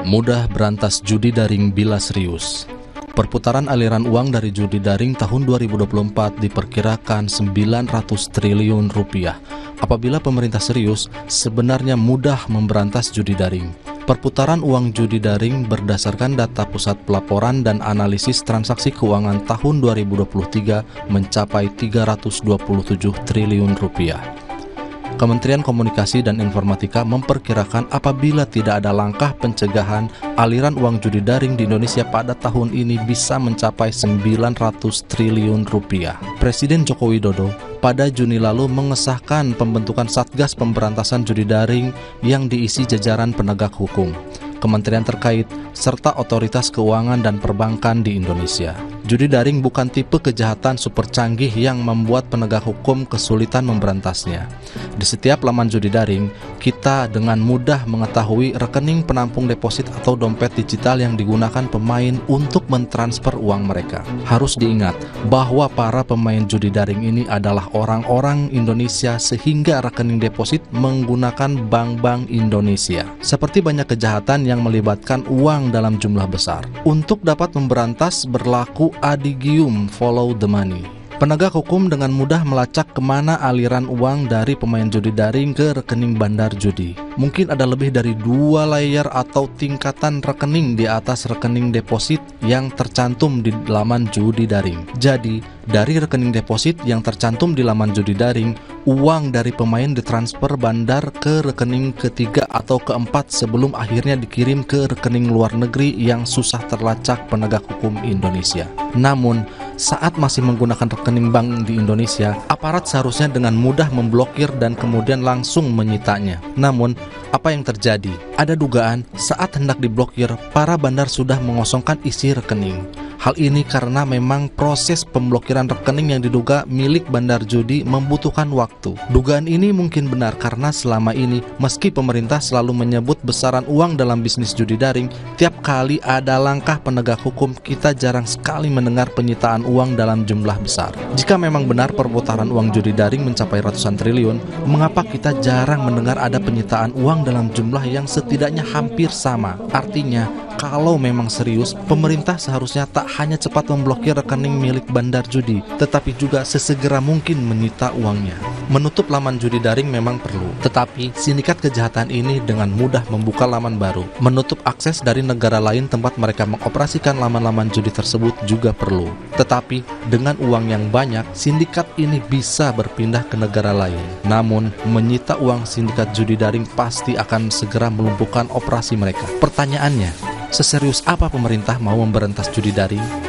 Mudah berantas judi daring bila serius. Perputaran aliran uang dari judi daring tahun 2024 diperkirakan 900 triliun rupiah. Apabila pemerintah serius, sebenarnya mudah memberantas judi daring. Perputaran uang judi daring berdasarkan data Pusat Pelaporan dan Analisis Transaksi Keuangan tahun 2023 mencapai 327 triliun rupiah. Kementerian Komunikasi dan Informatika memperkirakan apabila tidak ada langkah pencegahan, aliran uang judi daring di Indonesia pada tahun ini bisa mencapai 900 triliun rupiah. Presiden Joko Widodo pada Juni lalu mengesahkan pembentukan Satgas Pemberantasan Judi Daring yang diisi jajaran penegak hukum, kementerian terkait, serta otoritas keuangan dan perbankan di Indonesia. Judi daring bukan tipe kejahatan super canggih yang membuat penegak hukum kesulitan memberantasnya. Di setiap laman judi daring, kita dengan mudah mengetahui rekening penampung deposit atau dompet digital yang digunakan pemain untuk mentransfer uang mereka. Harus diingat bahwa para pemain judi daring ini adalah orang-orang Indonesia sehingga rekening deposit menggunakan bank-bank Indonesia. Seperti banyak kejahatan yang melibatkan uang dalam jumlah besar. Untuk dapat memberantas berlaku adigium follow the money. Penegak hukum dengan mudah melacak kemana aliran uang dari pemain judi daring ke rekening bandar judi. Mungkin ada lebih dari 2 layer atau tingkatan rekening di atas rekening deposit yang tercantum di laman judi daring. Jadi, dari rekening deposit yang tercantum di laman judi daring, uang dari pemain ditransfer bandar ke rekening ketiga atau keempat sebelum akhirnya dikirim ke rekening luar negeri yang susah terlacak penegak hukum Indonesia. Namun, saat masih menggunakan rekening bank di Indonesia, aparat seharusnya dengan mudah memblokir dan kemudian langsung menyitanya. Namun, apa yang terjadi? Ada dugaan saat hendak diblokir, para bandar sudah mengosongkan isi rekening. Hal ini karena memang proses pemblokiran rekening yang diduga milik bandar judi membutuhkan waktu. Dugaan ini mungkin benar karena selama ini, meski pemerintah selalu menyebut besaran uang dalam bisnis judi daring, tiap kali ada langkah penegak hukum, kita jarang sekali mendengar penyitaan uang dalam jumlah besar. Jika memang benar perputaran uang judi daring mencapai ratusan triliun, mengapa kita jarang mendengar ada penyitaan uang dalam jumlah yang setidaknya hampir sama? Artinya, kalau memang serius, pemerintah seharusnya tak hanya cepat memblokir rekening milik bandar judi, tetapi juga sesegera mungkin menyita uangnya. Menutup laman judi daring memang perlu, tetapi sindikat kejahatan ini dengan mudah membuka laman baru. Menutup akses dari negara lain tempat mereka mengoperasikan laman-laman judi tersebut juga perlu. Tetapi dengan uang yang banyak, sindikat ini bisa berpindah ke negara lain. Namun, menyita uang sindikat judi daring pasti akan segera melumpuhkan operasi mereka. Pertanyaannya, seserius apa pemerintah mau memberantas judi daring?